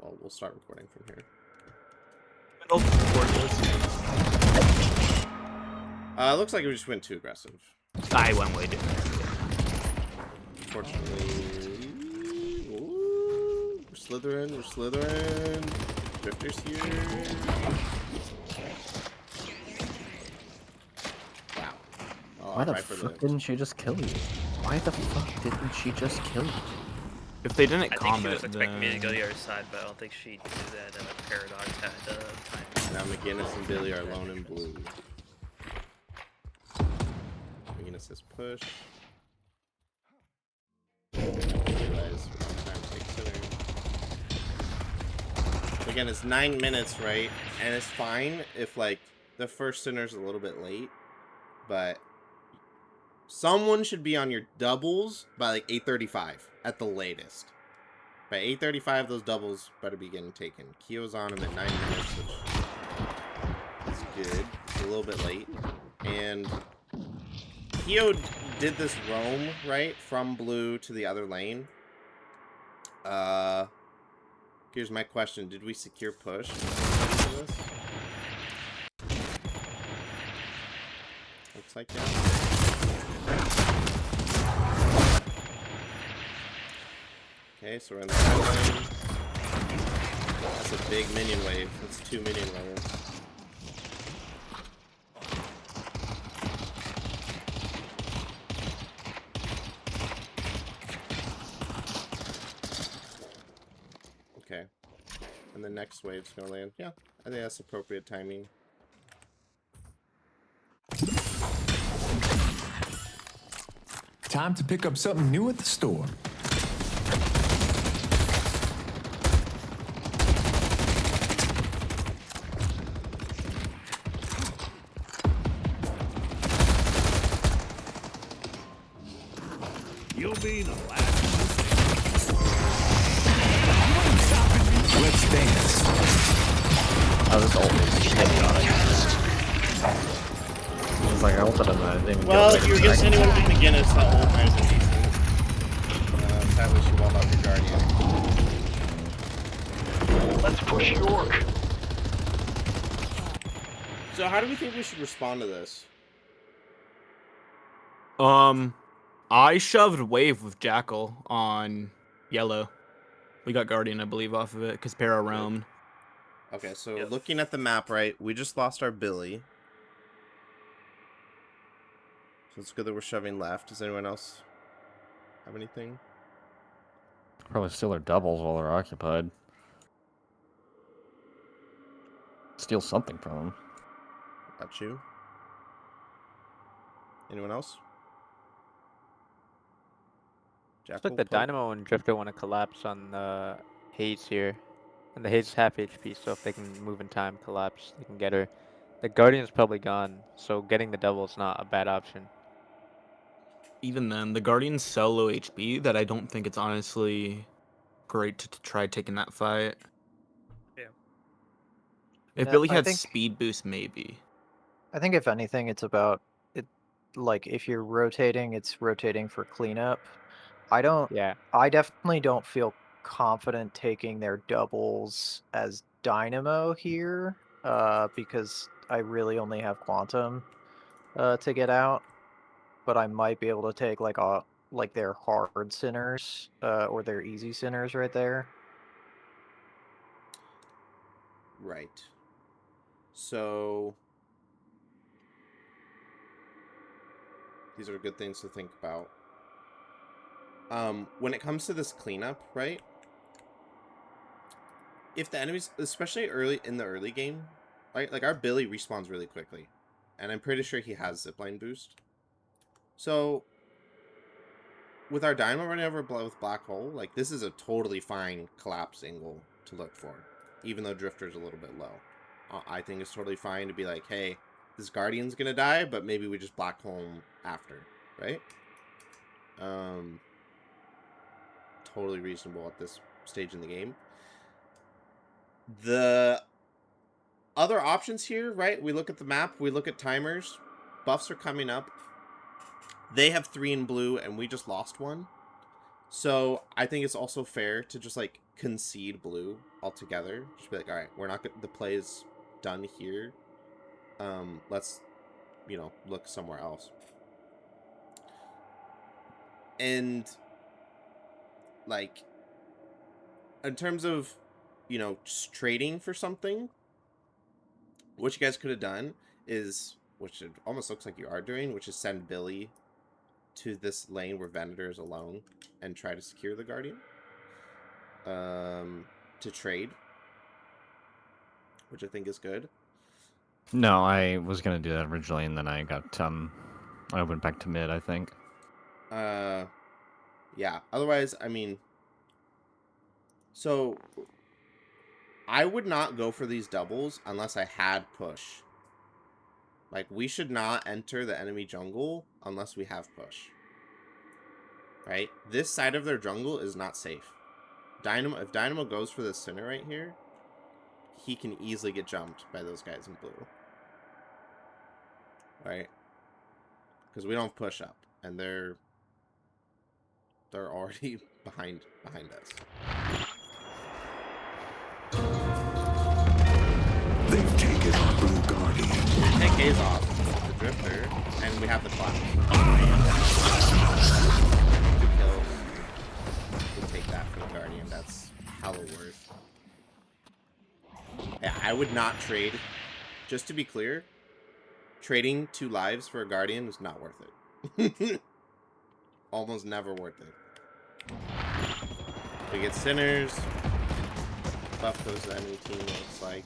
Well, we'll start recording from here. Looks like we just went too aggressive. I went way different. Unfortunately, ooh, we're slithering. Drifters here. Wow. Oh, Why the fuck didn't she just kill you? Why the fuck didn't she just kill you? If they didn't I comment, think she was expecting me to go then... the other side, but I don't think she'd do that in a paradox at time. Now McGinnis and Billy are alone in blue. McGinnis says push. Realize time takes center. Again, it's 9 minutes, right? And it's fine if like the first center's a little bit late, but someone should be on your doubles by like 8:35 at the latest. By 8:35, those doubles better be getting taken. Kyo's on him at 9 minutes, which is good. It's a little bit late. And Kyo did this roam, right? From blue to the other lane. Here's my question. Did we secure push? Looks like yeah. Okay, so we're in the red lane. That's a big minion wave. That's 2 minion waves. Okay. And the next wave's gonna land. Yeah, I think that's appropriate timing. Time to pick up something new at the store. You'll be the last. Let's dance. Oh, this ult is chaotic. It's like I ulted him and I didn't even Well, get if you're against anyone with McGinnis, that ult might have been decent. Sadly, she walled off your Guardian. Let's push York. So how do we think we should respond to this? I shoved wave with Jackal on yellow. We got Guardian, I believe, off of it, because Para roamed. Okay, so Yep. looking at the map, right, we just lost our Billy. So it's good that we're shoving left. Does anyone else have anything? Probably steal their doubles while they're occupied. Steal something from them. Got you. Anyone else? Looks like the Dynamo and Drifter want to collapse on the Haze here. And the Haze is half HP, so if they can move in time, collapse, they can get her. The Guardian's probably gone, so getting the double is not a bad option. Even then, the Guardian's so low HP that I don't think it's honestly great to try taking that fight. Yeah. If Yeah, Billy I had think- speed boost, maybe. I think if anything, it's about it. Like if you're rotating, it's rotating for cleanup. Yeah. I definitely don't feel confident taking their doubles as Dynamo here, because I really only have Quantum to get out. But I might be able to take like their hard sinners or their easy sinners right there. Right. So these are good things to think about. When it comes to this cleanup, right? If the enemies, especially in the early game, right? Like our Billy respawns really quickly, and I'm pretty sure he has zipline boost. So with our Dynamo running over with Black Hole, like this is a totally fine collapse angle to look for, even though Drifter's a little bit low. I think it's totally fine to be like, hey, this Guardian's gonna die, but maybe we just Black Hole him after, right? Totally reasonable at this stage in the game. The other options here, right? We look at the map, we look at timers. Buffs are coming up. They have 3 in blue, and we just lost 1. So I think it's also fair to just like concede blue altogether. Just be like, all right, we're not the play is done here. Let's, you know, look somewhere else. And like, in terms of, you know, just trading for something, what you guys could have done is, which it almost looks like you are doing, which is send Billy to this lane where Venator is alone and try to secure the Guardian. To trade, which I think is good. No, I was gonna do that originally, and then I got I went back to mid, I think. Yeah. Otherwise, I mean, so I would not go for these doubles unless I had push. Like, we should not enter the enemy jungle unless we have push. Right? This side of their jungle is not safe. If Dynamo goes for this center right here, he can easily get jumped by those guys in blue. Right? Because we don't push up, and they're already behind us. They've taken our blue guardian. We take A's off the Drifter, and we have the Cloud. 2 kills. We take that for the Guardian. That's hella worth. Yeah, I would not trade. Just to be clear, trading 2 lives for a Guardian is not worth it. Almost never worth it. We get Sinners. Buff goes to the enemy team, looks like.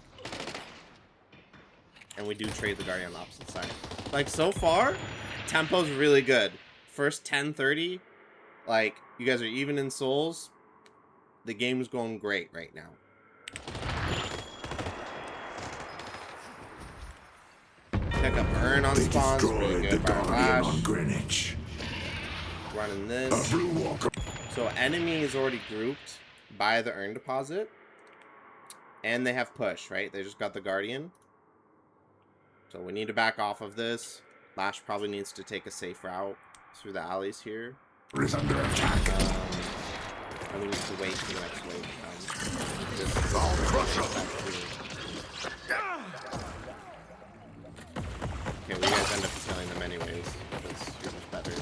And we do trade the Guardian on the opposite side. Like, so far, tempo's really good. First 10-30, like, you guys are even in souls. The game's going great right now. Pick up Urn on They spawns. Really destroyed the good. Fire guardian on Lash. Greenwich. Running A this. blue walker. So enemy is already grouped by the Urn deposit. And they have push, right? They just got the Guardian. So we need to back off of this. Lash probably needs to take a safe route through the alleys here. Is under attack. And we need to wait for the next wave to come. This is I'll crush 'em. Okay, well, you guys end up killing them anyways, because you're just better.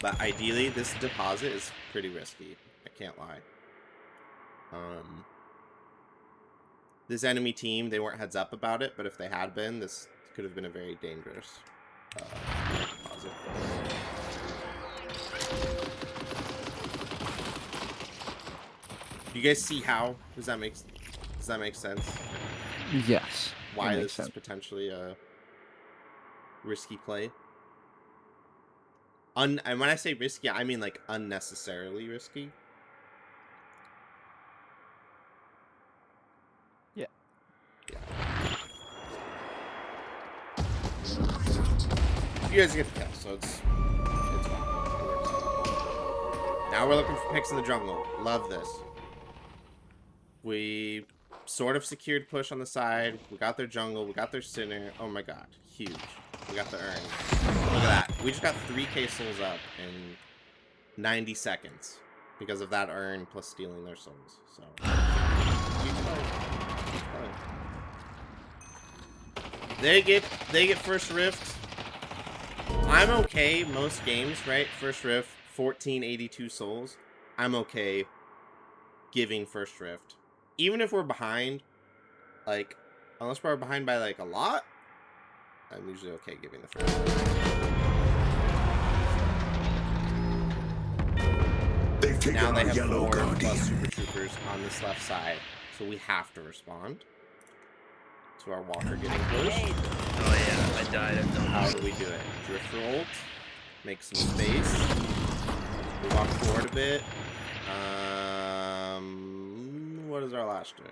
But ideally, this deposit is pretty risky. I can't lie. This enemy team, they weren't heads up about it, but if they had been, this could have been a very dangerous deposit. Do you guys see how? Does that make sense? Yes. Why that this makes is sense. potentially a risky play? And when I say risky, I mean like unnecessarily risky. Yeah. You guys get the kill, so it's fine. It works. Now we're looking for picks in the jungle. Love this. We sort of secured push on the side. We got their jungle. We got their Sinner. Oh my god. Huge. We got the Urn. Look at that. We just got 3k souls up in 90 seconds. Because of that Urn plus stealing their souls. So, huge play. Huge play. They get first rift. I'm okay most games, right? First rift, 1482 souls. I'm okay giving first rift. Even if we're behind, like, unless we're behind by, like, a lot, I'm usually okay giving the first rift. They've taken Now they our have yellow 4 guardian. plus super troopers on this left side, so we have to respond to our walker getting pushed. Oh yeah, I died at the How do we do it? Drift roll, make some space. We walk forward a bit. What is our Lash doing?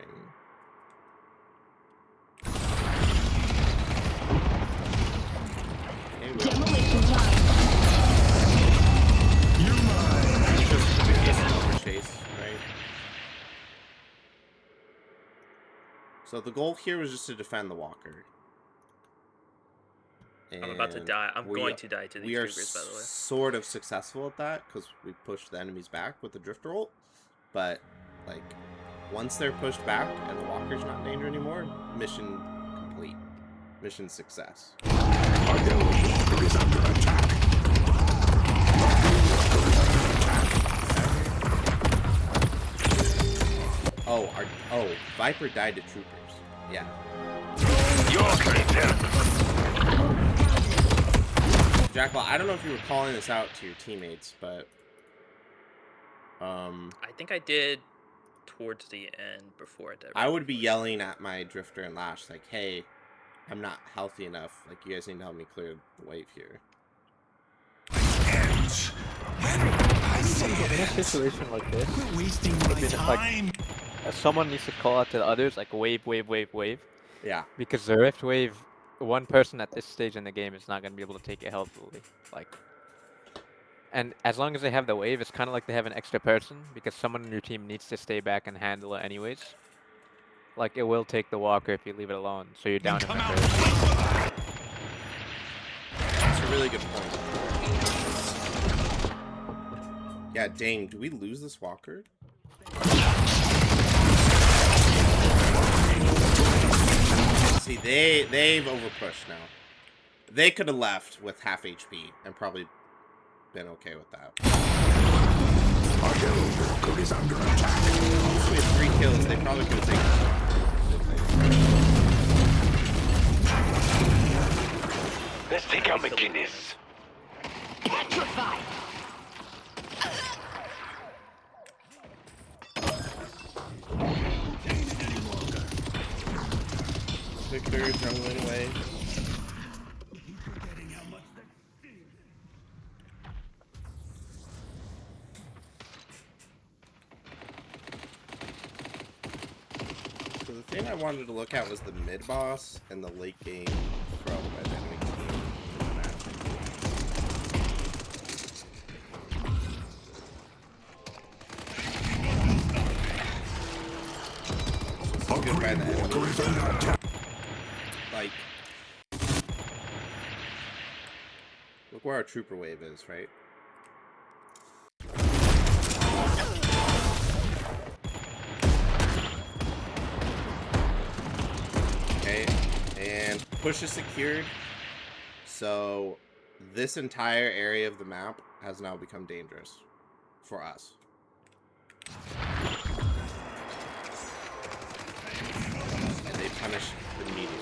Okay, we Demolition time. it's just in case of overchase, right? So the goal here was just to defend the walker. I'm about to and die. I'm we- going to die to these We are troopers, by the way. sort of successful at that because we pushed the enemies back with the drifter ult. But like, once they're pushed back and the walker's not in danger anymore, mission complete. Mission success. Our yellow walker is under attack. Oh, Viper died to troopers. Yeah. Jackal, I don't know if you were calling this out to your teammates, but I think I did towards the end before I died. I would be yelling at my drifter and Lash like, "Hey, I'm not healthy enough. Like, you guys need to help me clear the wave here." Ends when I say it In a ends. situation like this, We're wasting I my mean, it's like- time. someone needs to call out to the others, like wave, wave, wave, wave. Yeah. Because the Rift Wave, one person at this stage in the game is not going to be able to take it healthily. Like, and as long as they have the wave, it's kind of like they have an extra person because someone on your team needs to stay back and handle it anyways. Like, it will take the walker if you leave it alone, so you're down in Come numbers. out. That's a really good point. Yeah, dang, do we lose this walker? See, they've overpushed now. They could have left with half HP and probably been okay with that. Our yellow walker is under attack. If we had 3 kills, they probably could have taken it. Let's take out McGinnis. Petrified. Victor, jungling away. So the thing I wanted to look at was the mid boss and the late game from an enemy team in the match. Our Good by green the walker enemy. is under attack. Like, look where our trooper wave is, right? Okay, and push is secured. So this entire area of the map has now become dangerous for us. And they punish immediately.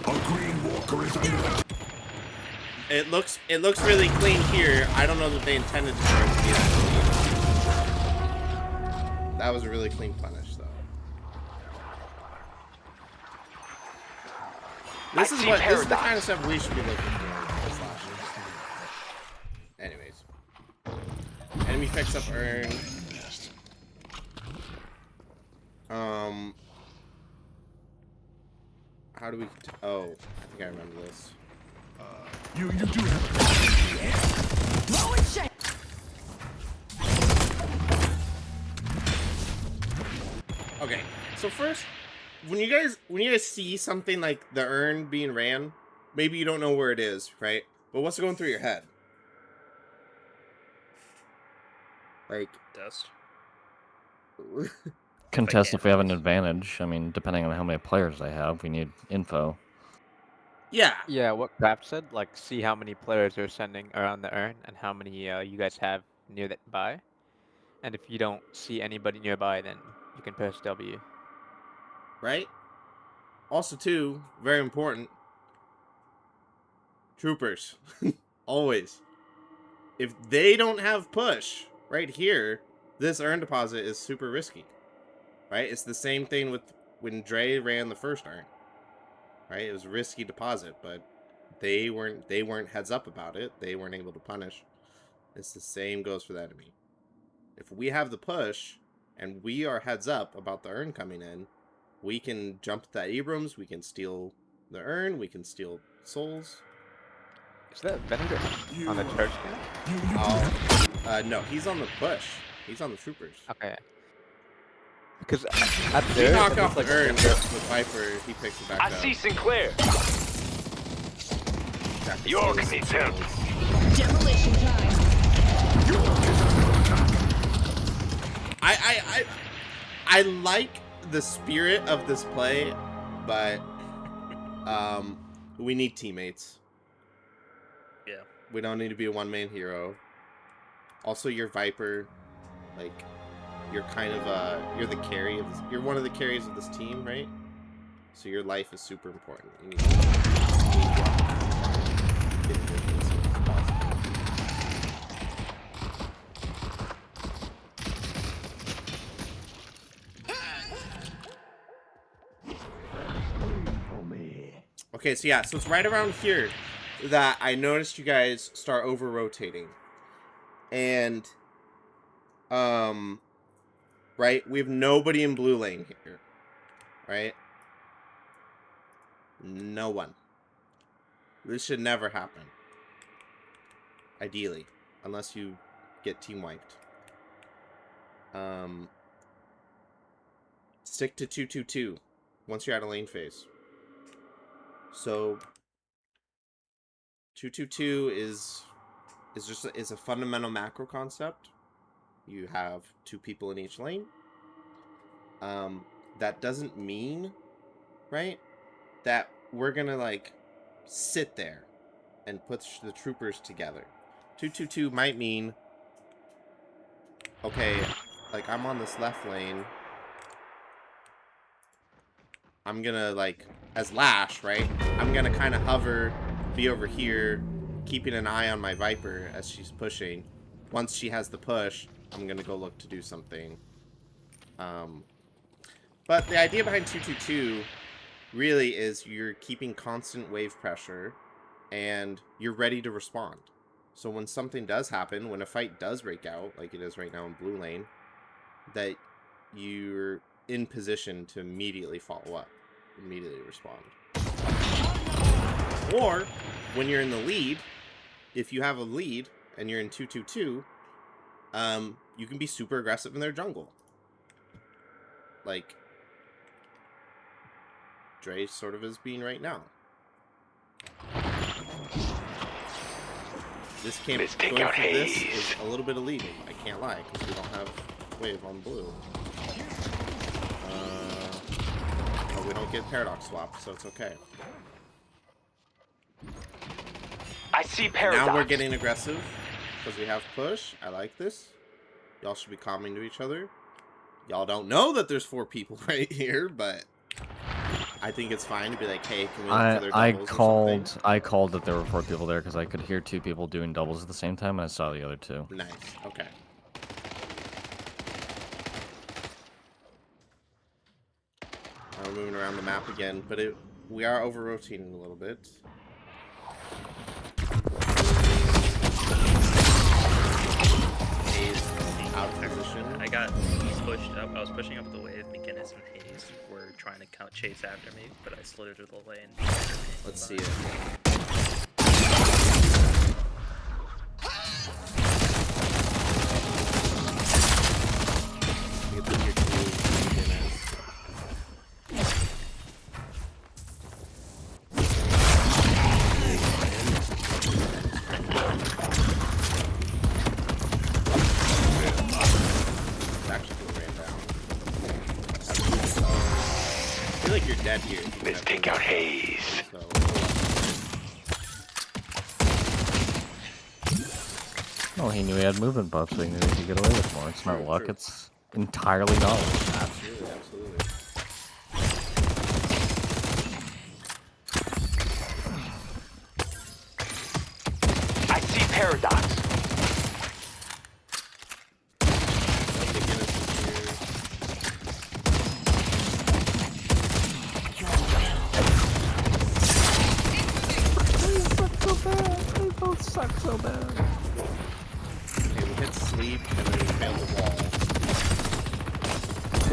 Our green walker is under attack. It looks really clean here. I don't know that they intended for it to be that clean. That was a really clean punish, though. This is the kind of stuff we should be looking for this last year. Anyways. Enemy picks up Urn. How do we... Oh, I think I remember this. You do have Low and shake. Okay, so first, when you guys see something like the urn being ran, maybe you don't know where it is, right? But what's going through your head? Like, Dust. Contest if we have an Yes. advantage. I mean, depending on how many players they have, we need info. yeah, Yeah, what Craft said, like, see how many players are sending around the urn and how many you guys have nearby. And if you don't see anybody nearby, then you can press W. right? Also, too, very important, troopers, always. If they don't have push right here, this urn deposit is super risky, right? It's the same thing with when Dre ran the first urn, right? It was a risky deposit, but they weren't heads up about it. They weren't able to punish. It's the same goes for the enemy. If we have the push and we are heads up about the urn coming in, we can jump that Abrams, we can steal the urn, we can steal souls. Is that Venator on the church now? Oh, no, he's on the push. He's on the troopers. Okay. Because at If there, you it knock looks off the like urn Venator- with Viper, he picks it back I up. see Sinclair. practice York those needs help. skills. Demolition time. I like the spirit of this play, but we need teammates. Yeah. We don't need to be a one-man hero. Also, you're Viper, like you're kind of you're the carry of this, you're one of the carries of this team, right? So your life is super important. You need to get it as soon as possible. Okay, so yeah, so it's right around here that I noticed you guys start over rotating. And right, we have nobody in blue lane here. Right? No one. This should never happen. Ideally, unless you get team wiped. Stick to 2-2-2 once you're out of lane phase. So 2-2-2 is a fundamental macro concept. You have 2 people in each lane. That doesn't mean, right, that we're gonna like sit there and put the troopers together. 2-2-2 might mean, okay, like I'm on this left lane. I'm gonna like, as Lash, right? I'm gonna kind of hover, be over here, keeping an eye on my Viper as she's pushing. Once she has the push, I'm gonna go look to do something. But the idea behind 2-2-2 really is you're keeping constant wave pressure and you're ready to respond. So when something does happen, when a fight does break out, like it is right now in blue lane, that you're in position to immediately follow up, immediately respond. Or when you're in the lead, if you have a lead and you're in 2-2-2, you can be super aggressive in their jungle. Like Dre sort of is being right now. This camp going for this is a little bit of leading. I can't lie, because we don't have wave on blue. But we don't get paradox swapped, so it's okay. I see paradox. Now we're getting aggressive because we have push. I like this. Y'all should be calming to each other. Y'all don't know that there's 4 people right here, but I think it's fine to be like, hey, can we look for their doubles or something? I called that there were 4 people there because I could hear 2 people doing doubles at the same time, and I saw the other 2. Nice. Okay. Now we're moving around the map again, but we are over-rotating a little bit. Hayes out of position. I got pushed up. I was pushing up the wave. McGinnis and Hayes were trying to chase after me, but I slid into the lane. Let's see it. Get the tier 2 McGinnis. I feel like you're dead here. Let's take out Hayes. So, Oh, he knew he had movement buffs, so he knew he could get away with more. It's not True, luck, true. it's entirely knowledge. absolutely, absolutely. I see paradox. McGinnis is here. They both suck so bad. Okay, we hit sleep and then we failed the wall.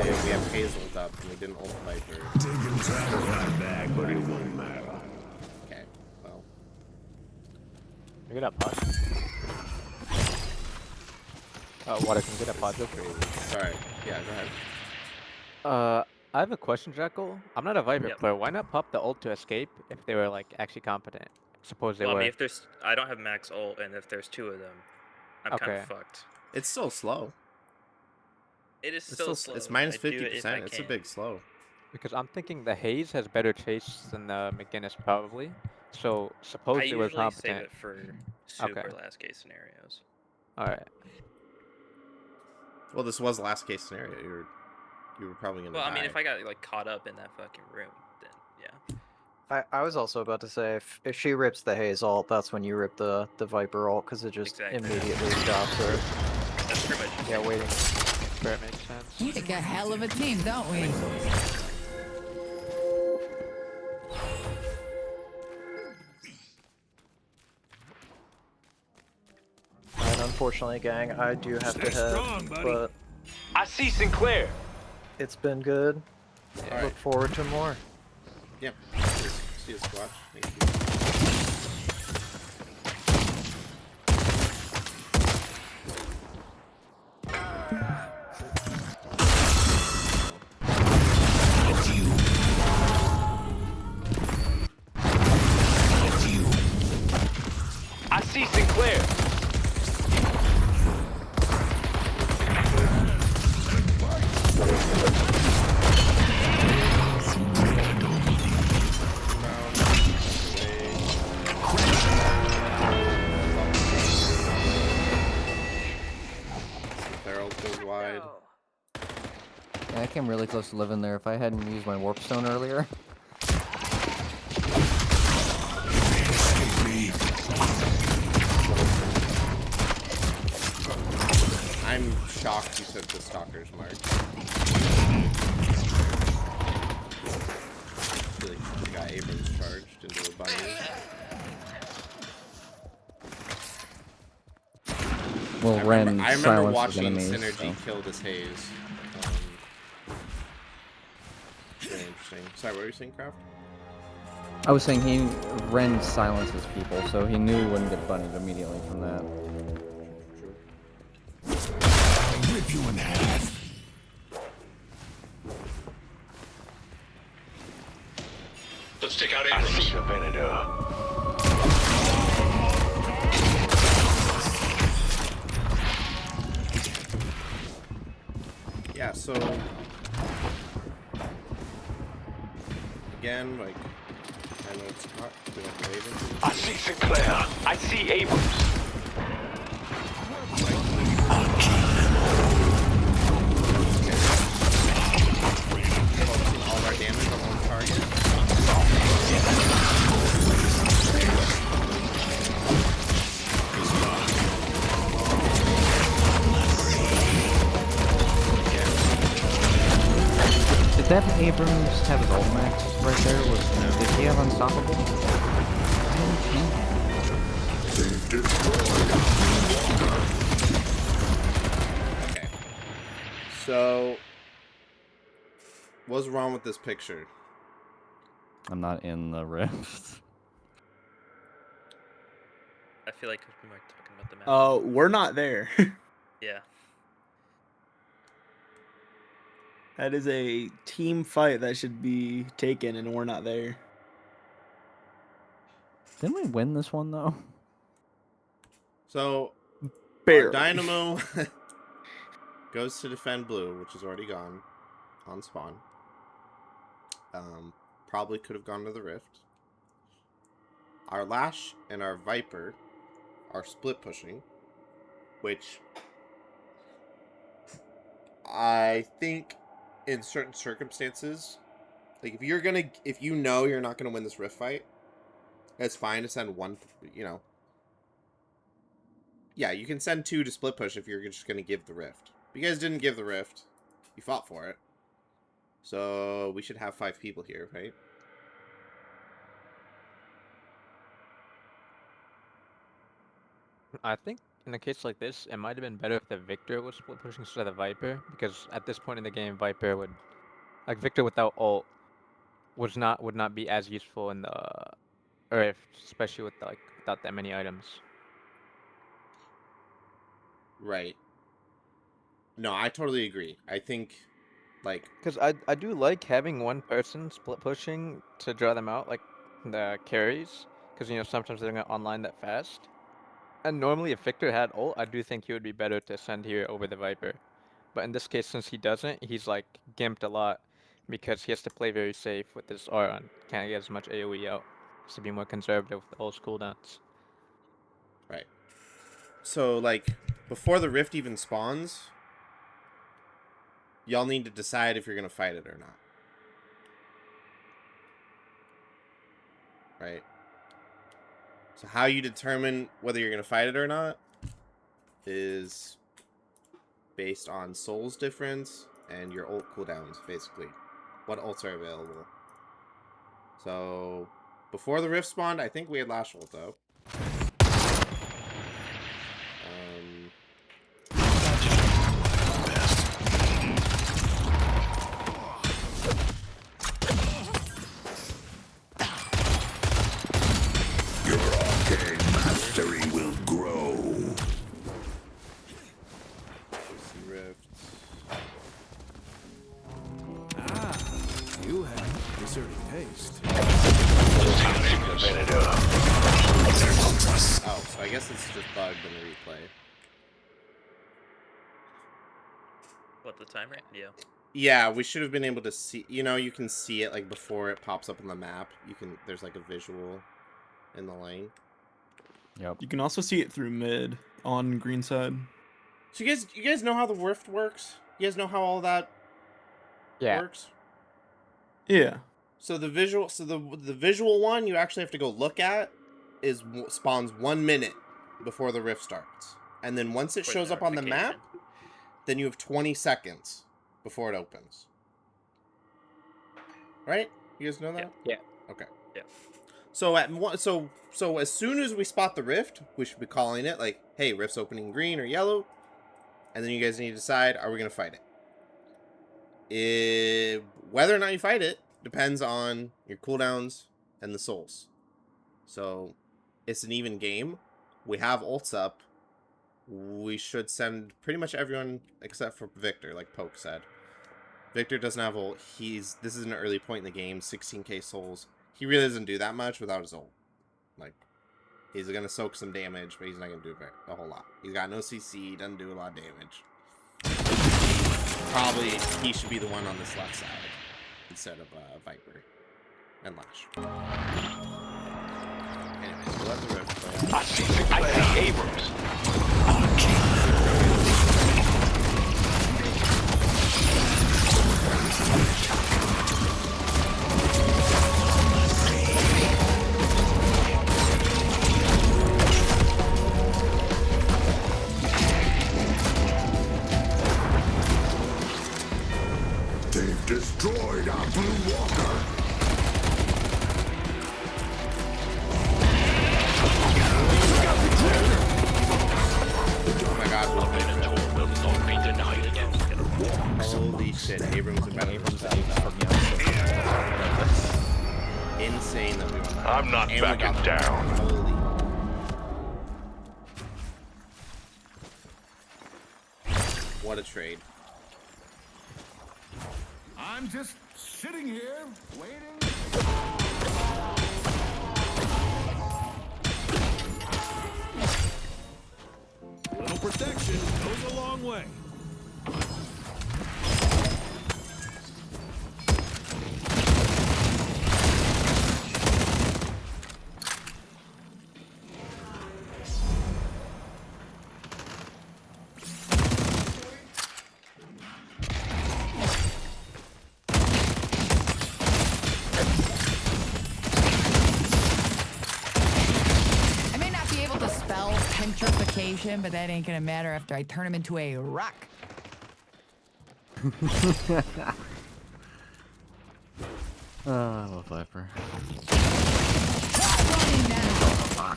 Okay, we have Hazel up and we didn't ult Viper. Taking Satisfied back, but it won't matter. Okay, well. Look at that pod. Water can get a pod. Go crazy. Sorry. Yeah, go ahead. I have a question, Jackal. I'm not a Viper Yep. player. Why not pop the ult to escape if they were like actually competent? Suppose they Well, I were. mean, if there's, I don't have max ult, and if there's 2 of them, I'm kind Okay. of fucked. It's still slow. It is It's still slow. slow. It's minus I do it if I 50%. It's a can. big slow. Because I'm thinking the Haze has better chase than the McGinnis probably. So I suppose they were usually save competent. it for Okay. super last case scenarios. All right. Well, this was last case scenario. You were probably gonna Well, die. I mean, if I got like caught up in that fucking room, then yeah. I was also about to say if she rips the Haze ult, that's when you rip the Viper ult because it just Exactly. immediately stops her. That's pretty much. Yeah, waiting. That makes sense. We make a hell of a team, don't we? And unfortunately, gang, I do have to Stay head, strong, buddy. but I see Sinclair. it's been good. All right. Look forward to more. Yeah. See you, Squatch. Thank you. It's you. It's you. I see Sinclair. Barrel goes wide. Yeah, I came really close to living there. If I hadn't used my warp stone earlier. Me. I'm shocked you took the Stalker's Mark. I feel like you got Abrams charged into a bunny. Well, Ren I remember silences watching enemies, Synergy so. kill this Haze. Very interesting. Sorry, what were you saying, Craft? I was saying Ren silences people, so he knew he wouldn't get bunnied immediately from that. I'll rip you in half. Let's take out I see Abrams. the Venator. Yeah, so again, like I know it's not we don't wave it. I see Sinclair. I see Abrams. Focusing all of our damage on one target. Did that Abrams have his ult max right there? Did he have unstoppable? Okay. So what's wrong with this picture? I'm not in the rift. I feel like we might talking about the map. We're not there. Yeah. That is a team fight that should be taken, and we're not there. Didn't we win this one though? So our Barely. Dynamo goes to defend blue, which is already gone on spawn. Probably could have gone to the rift. Our Lash and our Viper are split pushing, which I think in certain circumstances, like if you know you're not gonna win this rift fight, it's fine to send one, yeah, you can send 2 to split push if you're just gonna give the rift. But you guys didn't give the rift. You fought for it. So we should have 5 people here, right? I think in a case like this, it might have been better if the Victor was split pushing instead of the Viper, because at this point in the game, Viper would, like Victor without ult, would not be as useful in the, or if, especially with like without that many items. Right. No, I totally agree. I think, like, Because I do like having one person split pushing to draw them out, like the carries, because you know sometimes they're not online that fast. And normally, if Victor had ult, I do think he would be better to send here over the Viper. But in this case, since he doesn't, he's like gimped a lot because he has to play very safe with this R on. Can't get as much AoE out. Has to be more conservative with all his cooldowns. Right. So, like, before the rift even spawns, y'all need to decide if you're going to fight it or not. Right? So how you determine whether you're going to fight it or not is based on souls difference and your ult cooldowns, basically. What ults are available. So, before the rift spawned, I think we had Lash ult, though. Your arcane mastery will grow. Rift. You have deserving taste. Oh, so I guess it's just bugged in the replay. What, the timer? Yeah. Yeah, we should have been able to see, you know, you can see it like before it pops up on the map. There's like a visual in the lane. Yep. You can also see it through mid on green side. So you guys know how the rift works? You guys know how all that works? Yeah. So the visual one you actually have to go look at is spawns 1 minute before the rift starts. And then once it For shows up on the map, notification. then you have 20 seconds before it opens. Right? You guys know that? Yeah. Okay. Yeah. So so as soon as we spot the rift, we should be calling it like, hey, rift's opening green or yellow. And then you guys need to decide, are we going to fight it? Whether or not you fight it depends on your cooldowns and the souls. So it's an even game. We have ults up. We should send pretty much everyone except for Victor, like Poke said. Victor doesn't have ult. This is an early point in the game, 16k souls. He really doesn't do that much without his ult. Like, he's gonna soak some damage, but he's not gonna do a whole lot. He's got no CC, doesn't do a lot of damage. Probably he should be the one on this left side instead of Viper and Lash. Anyways, we'll let the rift play out. I see Abrams. They've destroyed our blue walker. Oh my god, holy shit, Abrams and Abrams from the insane that we won that. I'm not And we backing got down. Holy. What a trade. I'm just sitting here, waiting. Little protection goes a long way. I may not be able to spell petrification, but that ain't gonna matter after I turn him into a rock. I love Viper. Running now.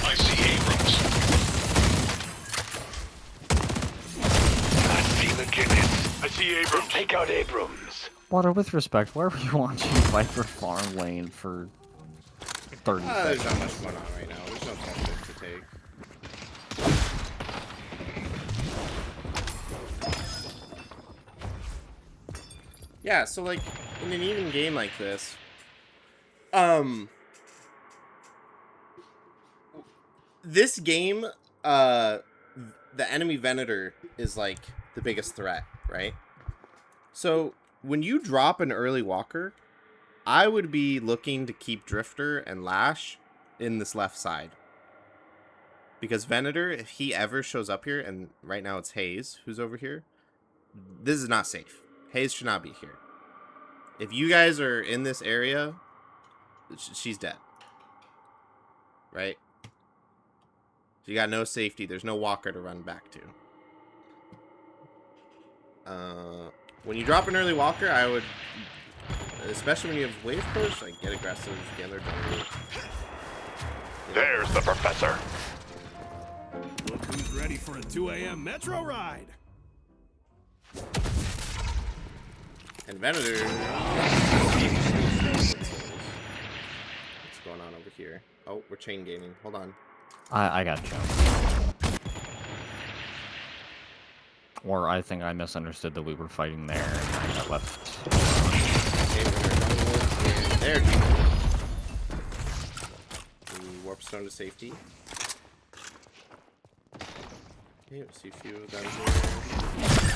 I see Abrams. I see McGinnis. I see Abrams. Take out Abrams. Water, with respect, why were you watching Viper farm lane for 30 There's seconds? not much going on right now. There's no tactics to take. Yeah, so like in an even game like this, this game, the enemy Venator is like the biggest threat, right? So when you drop an early walker, I would be looking to keep Drifter and Lash in this left side. Because Venator, if he ever shows up here, and right now it's Hayes who's over here, this is not safe. Hayes should not be here. If you guys are in this area, she's dead. Right? You got no safety. There's no walker to run back to. When you drop an early walker, I would, especially when you have wave push, like get aggressive, get their jungle. There's the professor. Look who's ready for a 2 a.m. metro ride. And Venator. What's going on over here? Oh, we're chain gaming. Hold on. I got you. Or I think I misunderstood that we were fighting there and I got left. There. Warp stone to safety. Okay, let's see a few of them here.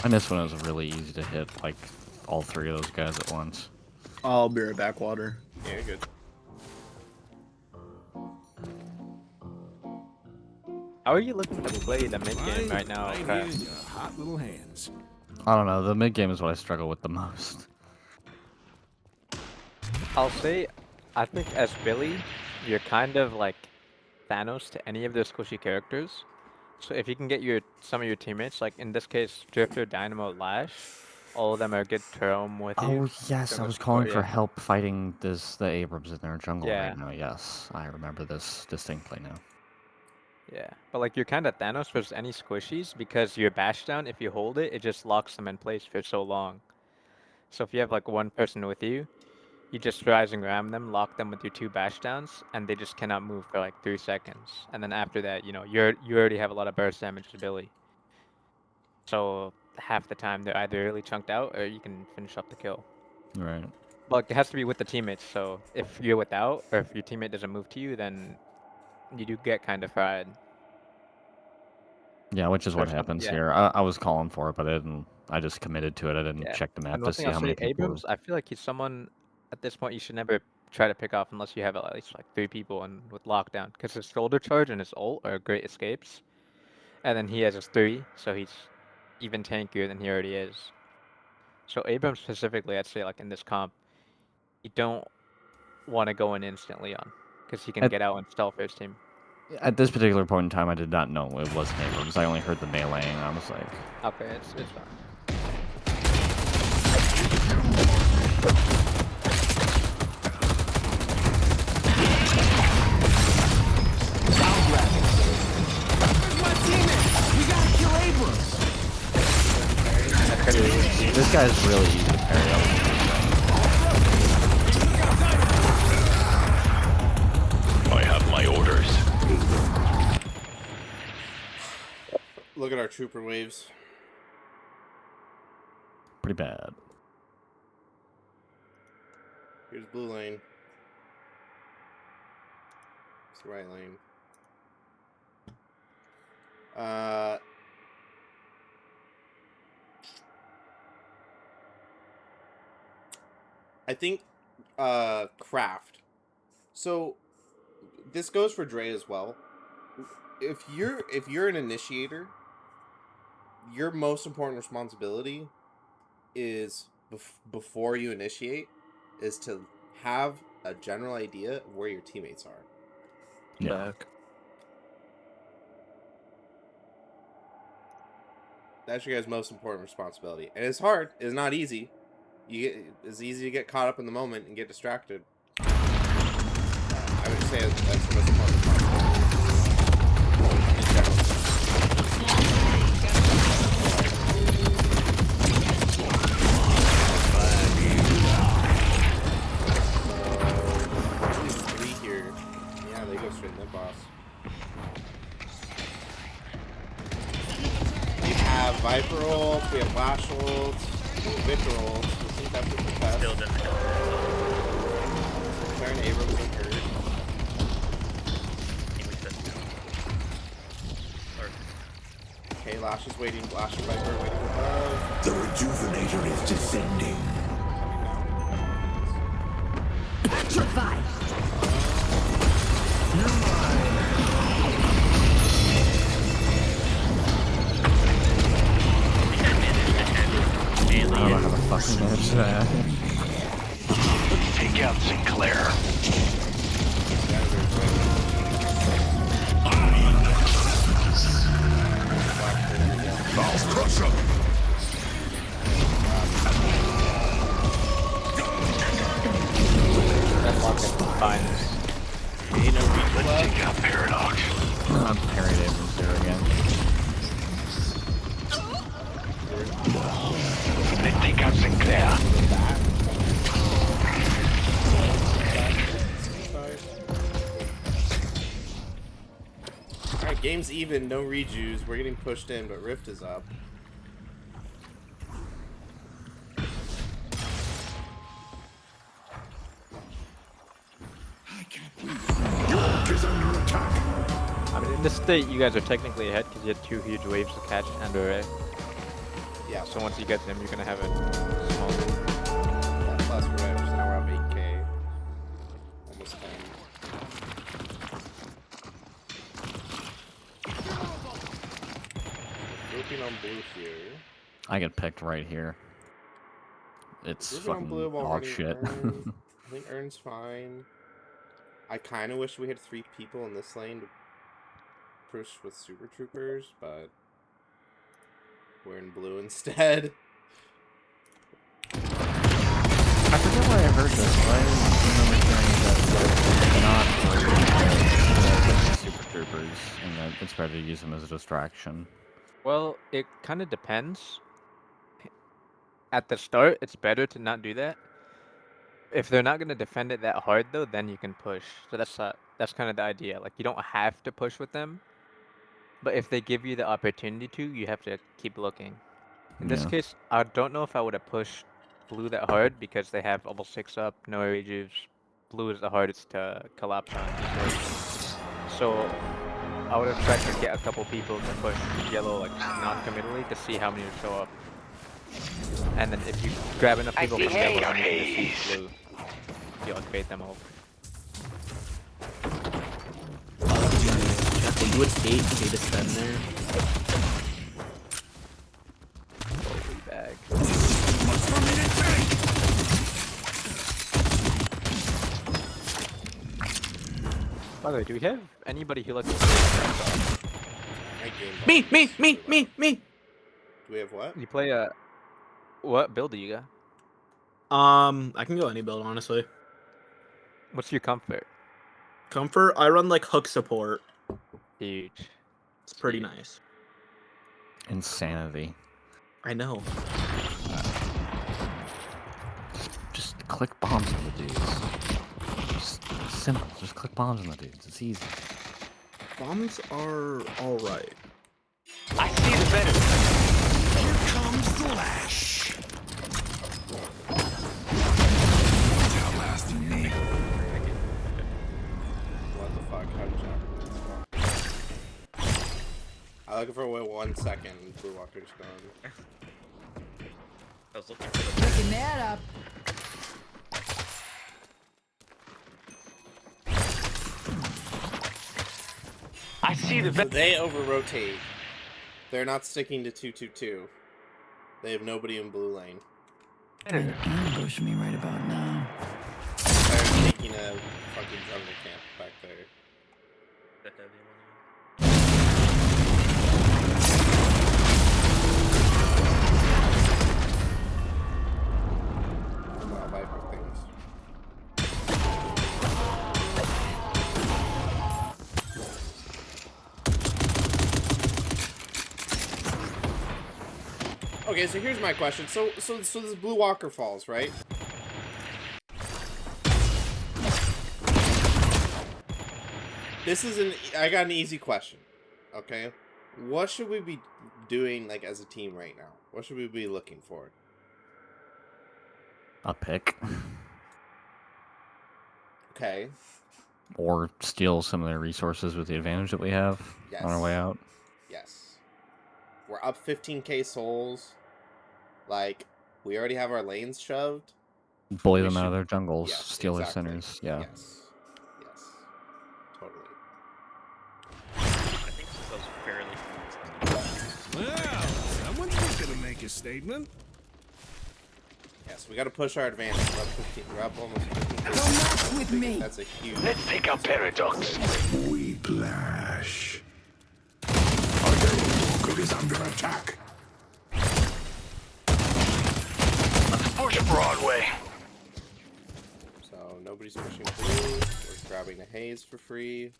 And this one was really easy to hit, like, all three of those guys at once. I'll be right back, water. Yeah, good. How are you looking to play the mid game right now? Right here in your hot little hands. I don't know, the mid game is what I struggle with the most. I'll say, I think as Billy, you're kind of like Thanos to any of the squishy characters. So if you can get some of your teammates, like in this case, Drifter, Dynamo, Lash, all of them are good to roam with you. Oh yes, I was calling for help fighting the Abrams in their jungle Yeah. right now. Yes, I remember this distinctly now. Yeah, but like you're kind of Thanos versus any squishies because your bash down, if you hold it, it just locks them in place for so long. So if you have like one person with you, you just rise and ram them, lock them with your 2 bash downs, and they just cannot move for like 3 seconds. And then after that, you know, you already have a lot of burst damage with Billy. So half the time they're either really chunked out or you can finish up the kill. Right. But it has to be with the teammates. So if you're without, or if your teammate doesn't move to you, then you do get kind of fried. Yeah, which is what There's some- happens yeah. here. I was calling for it, but I didn't. I just committed to it. I didn't Yeah. check the map And to one see thing how I'll many say, people. Abrams, I feel like he's someone at this point you should never try to pick off unless you have at least like 3 people and with lockdown, because his shoulder charge and his ult are great escapes, and then he has his 3, so he's even tankier than he already is. So Abrams specifically, I'd say like in this comp, you don't want to go in instantly on, because he can At- get out and stealth his team. At this particular point in time, I did not know it was Abrams. I only heard the melee, and I was like, Okay, it's fine. this guy's really easy to parry up. I have my orders. Look at our trooper waves. Pretty bad. Here's blue lane. It's the right lane. I think craft. So this goes for Dre as well. If you're an initiator, your most important responsibility is before you initiate is to have a general idea of where your teammates are. Yeah. That's your guys' most important responsibility, and it's hard. It's not easy. It's easy to get caught up in the moment and get distracted. I would say that's the most important responsibility. In general. These 3 here. Yeah, they go straight in the boss. You have Viper ult, we have Lash ult, Victor ult. I think that's what the test. Still didn't help. Turn Abrams and hurt. Okay, Lash is waiting. Lash and Viper waiting above. The rejuvenator is descending. Petrify! I don't know how to fucking manage that. Let's take out Sinclair. I'll crush him. Fine. Let's take out Paradox. I'm parried Abrams here again. Let's take out Sinclair. Alright, game's even, no rejues. We're getting pushed in, but Rift is up. I mean, in this state, you guys are technically ahead because you had 2 huge waves to catch and array. Yeah. So once you get them, you're gonna have a small lead. Yeah, plus Rift, so now we're up 8k. Almost 10. Grouping on blue here. I get picked right here. It's Grouping on fucking blue dog already shit. earned. I think Earn's fine. I kind of wish we had 3 people in this lane to push with Super Troopers, but we're in blue instead. I forget where I heard this. I remember hearing that not Super Troopers, and that it's better to use them as a distraction. Well, it kind of depends. At the start, it's better to not do that. If they're not going to defend it that hard, though, then you can push. So that's kind of the idea. Like, you don't have to push with them, but if they give you the opportunity to, you have to keep looking. In this Yeah. case, I don't know if I would have pushed blue that hard because they have level 6 up, no rejuves. Blue is the hardest to collapse on these days. So I would have tried to get a couple people to push yellow like non-committally to see how many would show up. And then if you grab enough people from yellow, then you can just use blue. You like bait them all. You would hate to spend there. Holy bag. By the way, do we have anybody who likes to Me. Do we have what? You play a... What build do you got? I can go any build, honestly. What's your comfort? Comfort, I run like hook support. Huge. It's pretty nice. Insanity. I know. Just click bombs on the dudes. Just simple. Just click bombs on the dudes. It's easy. Bombs are alright. I see the better. Here comes the lash. Outlasting me. What the fuck? How did you I'm looking for 1 second. Blue Walker's gone. I was looking for the Picking that up. I see the So they over-rotate. They're not sticking to 2-2-2. They have nobody in blue lane. They're ambushing me right about now. They're taking a fucking jungle camp back there. heavy one. Wow, Viper things. Okay, so here's my question. So this Blue Walker falls, right? I got an easy question. Okay, what should we be doing like as a team right now? What should we be looking for? A pick. Okay. Or steal some of their resources with the advantage that we have on our way out. Yes. We're up 15k souls. Like, we already have our lanes shoved. Bully We them out of should- their jungles, Yes, steal exactly. their centers. Yeah. Yes. Yes. Totally. I think this was fairly consistent. Well, someone's looking to make a statement. Yes, we got to push our advantage. We're up, 15, we're up almost 15k. Don't mess with me. That's a huge. Let's take out Paradox. Whiplash. Our yellow walker is under attack. Let's push Broadway. So nobody's pushing blue. We're grabbing a haze for free.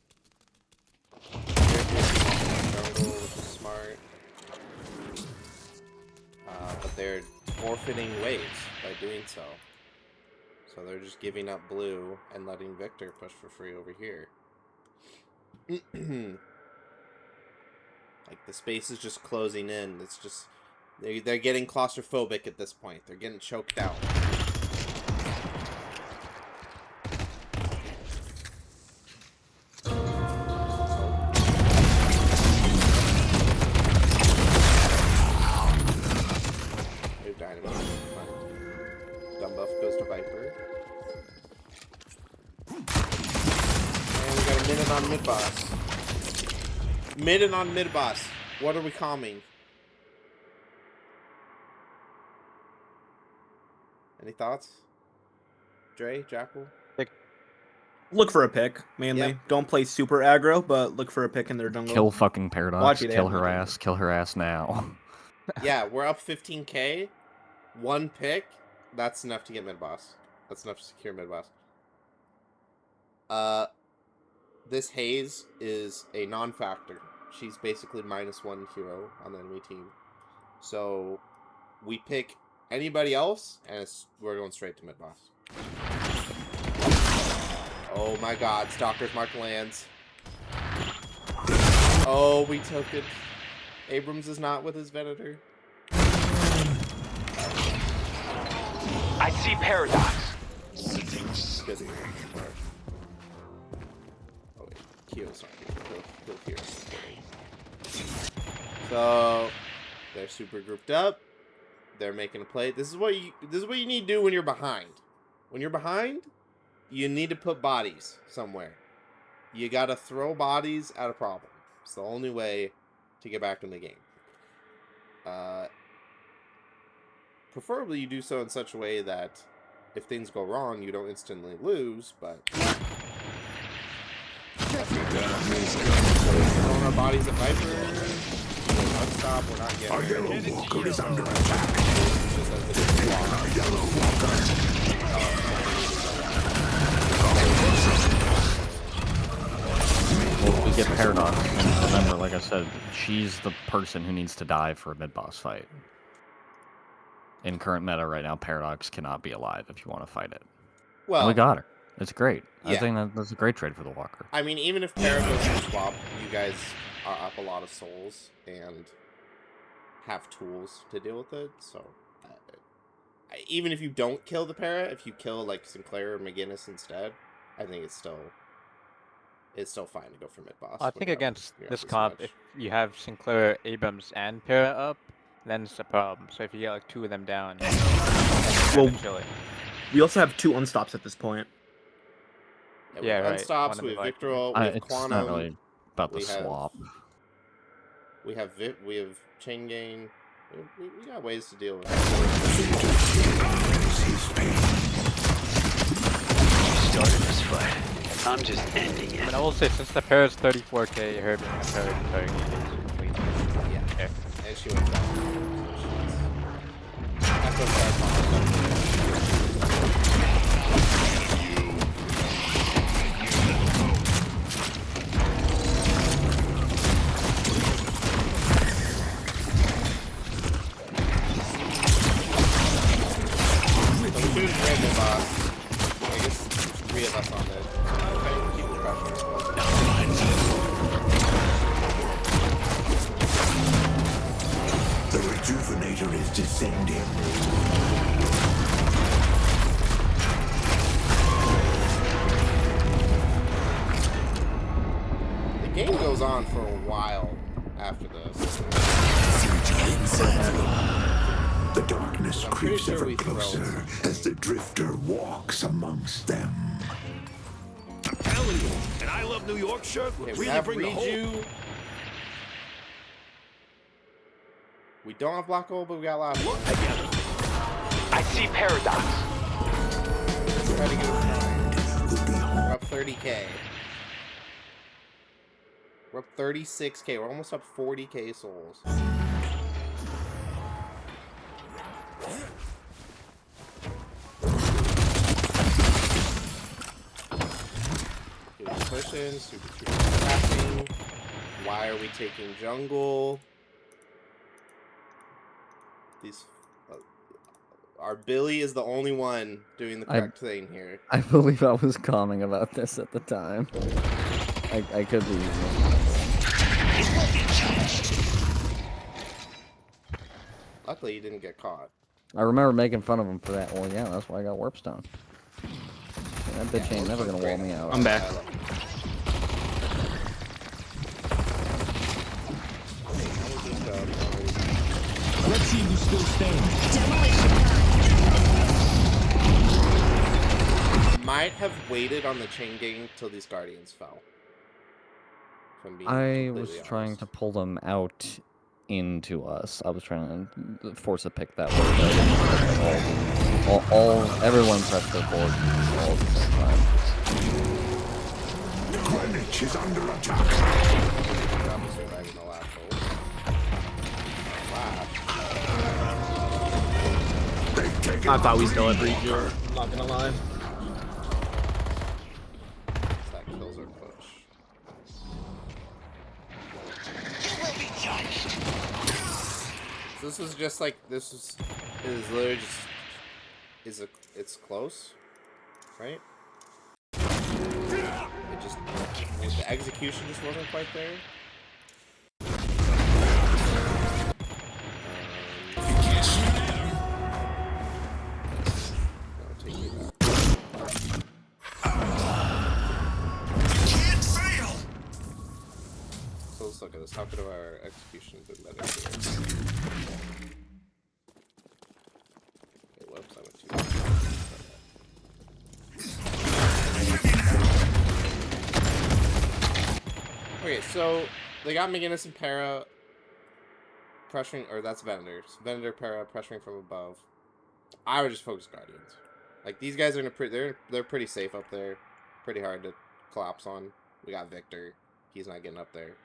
They're pushing jungle, which is smart. But they're forfeiting waves by doing so. So they're just giving up blue and letting Victor push for free over here. Like, the space is just closing in. It's just... They're getting claustrophobic at this point. They're getting choked out. New dynamite. Dumb buff goes to Viper. And we got a minute on mid boss. Minute on mid boss. What are we calming? Any thoughts? Dre, Jackal? Look for a pick, mainly. Yep. Don't play super aggro, but look for a pick in their jungle. Kill fucking Paradox. Watch it, they Kill have no her jungle. ass. Kill her ass now. Yeah, we're up 15k. One pick. That's enough to get mid boss. That's enough to secure mid boss. This Haze is a non-factor. She's basically -1 hero on the enemy team. So we pick anybody else, and we're going straight to mid boss. Oh my God! Stalker's Mark lands. Oh, we took it. Abrams is not with his Venator. I see Paradox. Good to hear. Oh wait, Kyo's not here. He'll hear us. So they're super grouped up. They're making a play. This is what you need to do when you're behind. When you're behind, you need to put bodies somewhere. You gotta throw bodies at a problem. It's the only way to get back in the game. Preferably you do so in such a way that if things go wrong, you don't instantly lose, but... Throwing our bodies at Viper. Stop, we're not getting... Our yellow walker is under attack. Our yellow walker. Well, if we get Paradox, and remember, like I said, she's the person who needs to die for a mid-boss fight. In current meta right now, Paradox cannot be alive if you want to fight it. Well, And we got her. It's great. I yeah. think that's a great trade for the Walker. I mean, even if Para goes to swap, you guys are up a lot of souls and have tools to deal with it. So, even if you don't kill the Para, if you kill like Sinclair or McGinnis instead, I think it's still fine to go for mid boss. I think against you know, this as comp, much. if you have Sinclair, Abrams, and Para up, then it's a problem. So if you get like 2 of them down, Well, chill it. we also have 2 unstops at this point. we yeah, have right. Unstops, One of we the have Vikings. Victorol, we have It's Quantum, not really about the we have- swap. we have chain gain. We got ways to deal with it. Started this fight. I'm just ending I it. mean, I will say, since the Para's 34k, you heard me on the Para complete. Yeah. Okay. And she went back. That's okay. Random boss. I guess 3 of us on it. Okay, keep the pressure. rejuvenator is descending. The game goes on for a while after this. The darkness I'm pretty creeps sure ever we throw closer as the drifter walks amongst them. I'm telling you, and I Love New York shirt would Okay, we really have bring the whole... Reju. We don't have Black Hole, but we got a lot of fun. I see paradox. Let's try to get it going. We're up 30k. We're up 36k. We're almost up 40k souls. Super pushing, super crafting. Why are we taking jungle? These, our Billy is the only one doing the correct thing here. I believe I was calming about this at the time. I could be. Luckily, you didn't get caught. I remember making fun of him for that. Well, yeah, that's why I got Warpstone. That bitch ain't never gonna wall me out. I'm back. Let's see who's still standing. Might have waited on the chain gang till these guardians fell. I was trying to pull them out into us. I was trying to force a pick that way. Everyone pressed their board all at the same time. Greenwich is under attack. I thought we still had Reju. I'm not gonna lie. That kills our push. So this is just like it is literally just it's close, right? It just the execution just wasn't quite there. So let's look at this. How could our execution have been better here? Okay, whoops, I went too far. Okay, so they got McGinnis and Para pressuring, or that's Vendors. Vendor, Para pressuring from above. I would just focus Guardians. Like these guys are in a they're pretty safe up there. Pretty hard to collapse on. We got Victor. He's not getting up there.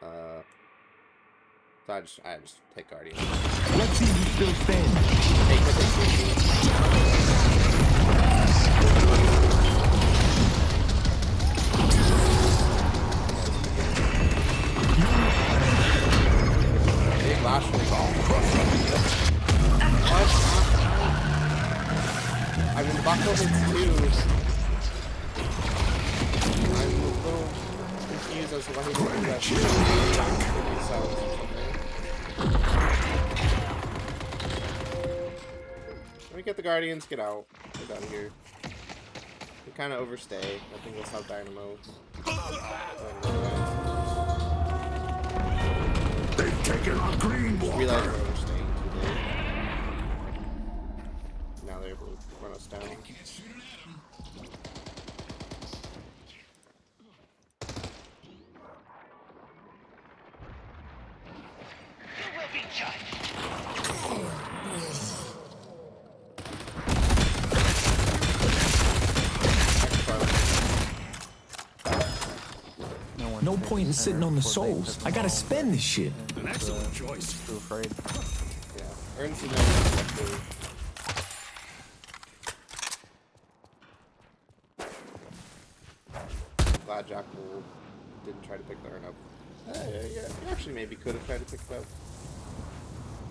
So I just take Guardian. Let's see who's still standing. Take the big lash what? I mean, the Buckle hits too. I'm a little confused as to why he didn't do that. Let me get the Guardians, get out. We're done here. We kind of overstay. I think that's how Dynamo. They've taken our green Just realized water. we're overstaying too late. Now they're able to run us down. No point in sitting on the souls. I gotta spend this shit. An excellent choice. Too afraid. Yeah. Earn some money. Glad Jackal didn't try to pick the urn up. Yeah, he actually maybe could have tried to pick it up.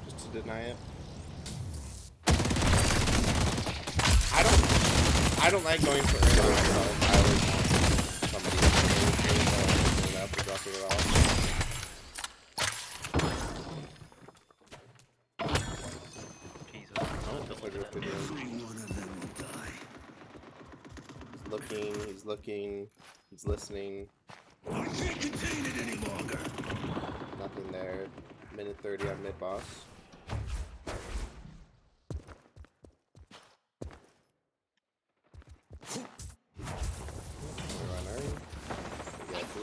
Just to deny it. I don't like going for urn myself. I always want somebody to pick it up or drop it off. Looking, he's looking, he's listening. I can't contain it any longer. Nothing there. Minute 30 on mid boss.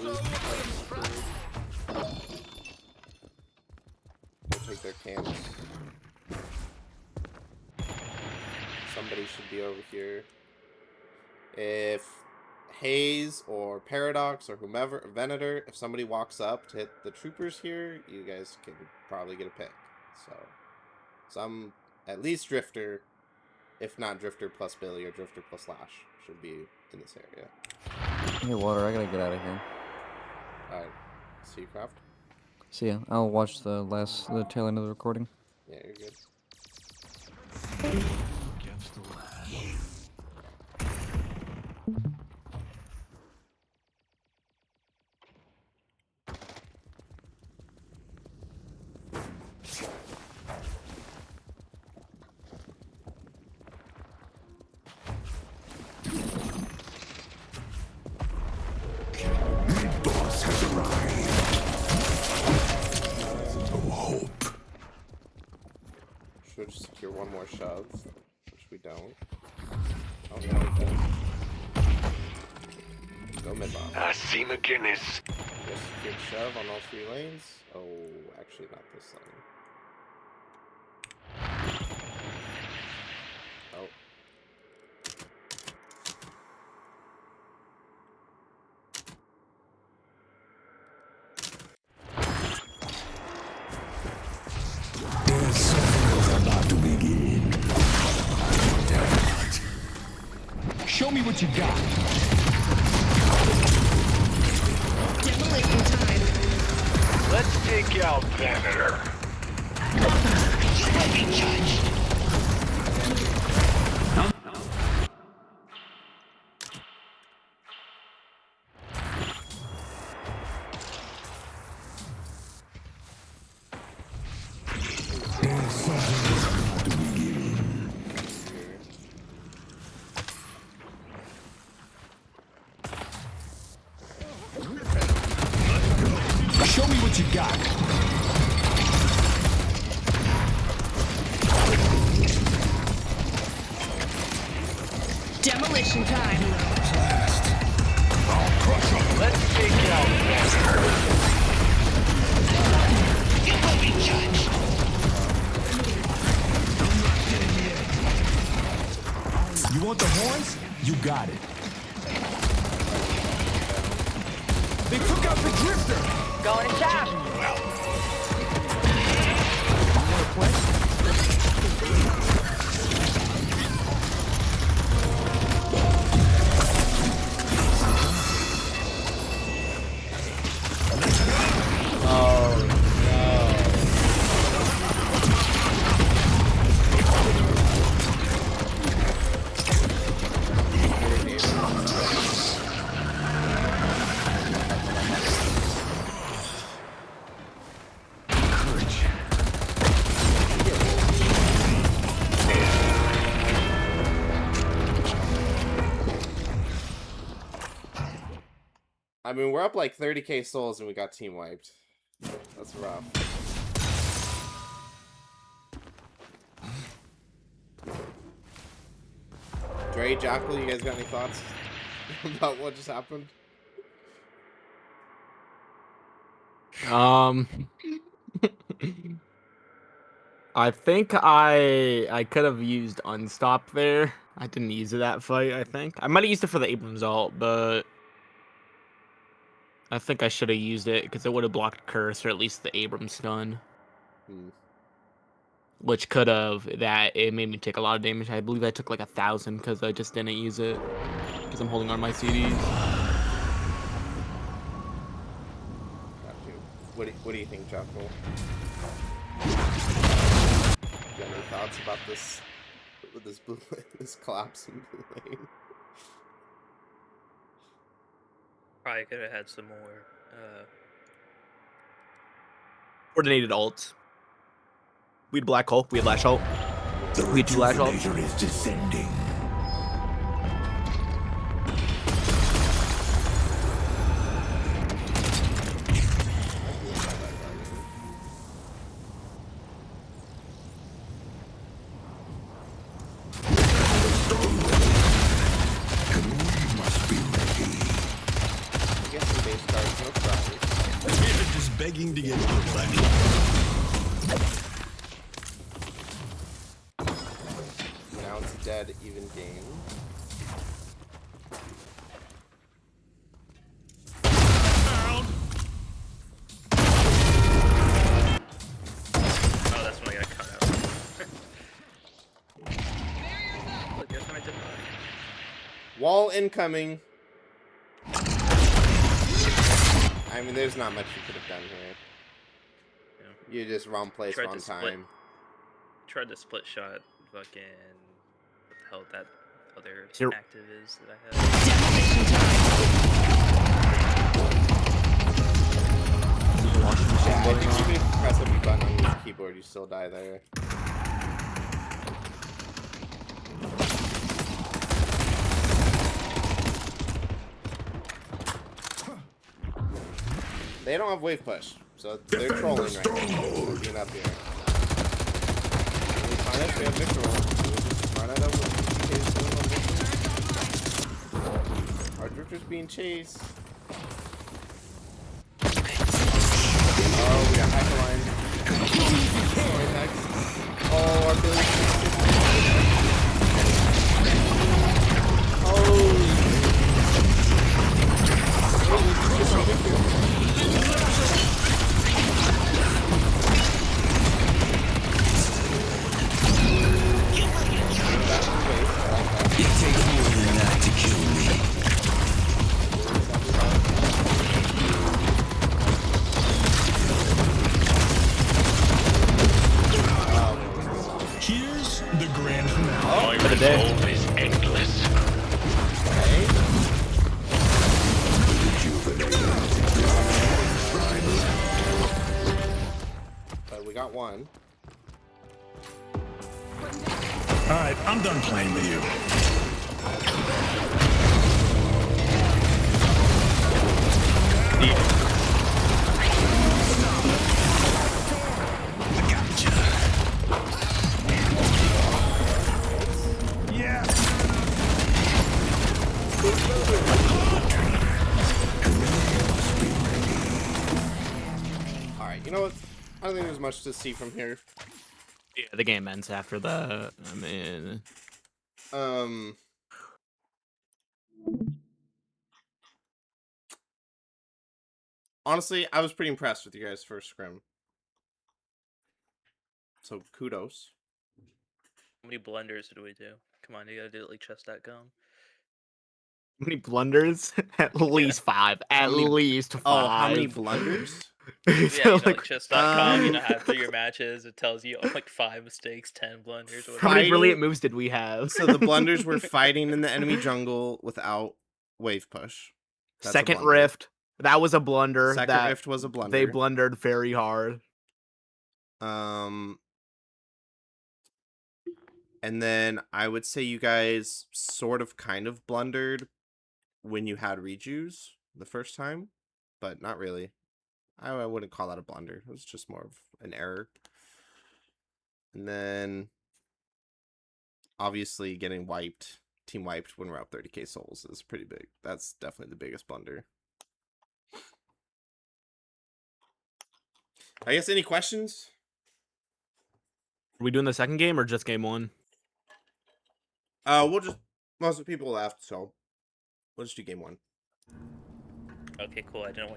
We'll take their camps. Somebody should be over here. If Haze or Paradox or whomever, Venator, if somebody walks up to hit the troopers here, you guys can probably get a pick. So, some, at least Drifter, if not Drifter plus Billy or Drifter plus Lash, should be in this area. Hey, Water, I gotta get out of here. Alright, see you, Croft. See ya. I'll watch the tail end of the recording. Yeah, you're good. Against the lash. Mid-boss has arrived. No hope. Should just secure one more shove, which we don't. Oh no, we don't. Go mid-boss. I see McGinnis. Just good shove on all 3 lanes. Oh, actually not this lane. Oh. There's something about to begin. Show me what you got. Demolition time. Let's take out Venator. You will be judged. There's something about to begin. Show me what you got. Demolition time. Let's take out Venator. You will be judged. You want the horns? You got it. They took out the drifter. Going to shop. I mean, we're up like 30k souls and we got team wiped. That's rough. Dre, Jackal, you guys got any thoughts about what just happened? I think I could have used Unstop there. I didn't use it that fight, I think. I might have used it for the Abrams ult, but I think I should have used it because it would have blocked Curse or at least the Abrams stun. Which could have, it made me take a lot of damage. I believe I took like 1,000 because I just didn't use it. Because I'm holding on my CDs. What do you think, Jackal? You got any thoughts about this, with this blue, this collapse in blue lane? Probably could have had some more. Coordinated ults. We had Black Hole. We had Lash Ult. We had 2 Lash Ults. is descending. begging to get killed by me. Now it's a dead even game. Oh, that's when I got cut out. Look, guess when I did that. Wall incoming. I mean, there's not much you could have done here. Yeah. You just wrong place, Tried wrong to split. time. Tried to split shot fucking what the hell that other Here- active is that I have. Yeah, I think even if you press up your button on your keyboard, you still die there. They don't have wave push, so they're trolling right now. Being up here. We find us, we have Victor roll. We'll just run it up with Victor. Our drifter's being chased. Oh, we got Hyperline. Right next. Oh, our Billy. It takes more than that to kill me. Here's the grand finale. My for the day. resolve is endless. But we got one. Alright, I'm done playing with you. Gotcha. Yeah. Alright, you know what? I don't think there's much to see from here. Yeah, the game ends after that. I mean, Honestly, I was pretty impressed with you guys' first scrim. So kudos. How many blunders did we do? Come on, you gotta do at least chest that gum. how many blunders? At least 5. At many- least 5. Oh, how many blunders? Yeah, you know, Like, like chess.com, you know, um, after your matches, it tells you like 5 mistakes, 10 blunders, or how whatever. many Fighting- brilliant moves did we have? So the blunders were fighting in the enemy jungle without wave push. That's a Second blunder. rift. That was a blunder. Second that rift was a blunder. They blundered very hard. And then I would say you guys sort of kind of blundered when you had rejuice the first time, but not really. I wouldn't call that a blunder. It was just more of an error. And then obviously getting wiped, team wiped when we're up 30k souls is pretty big. That's definitely the biggest blunder. I guess any questions? Are we doing the second game or just game 1? We'll just most of the people left, so we'll just do game 1. Okay, cool. I didn't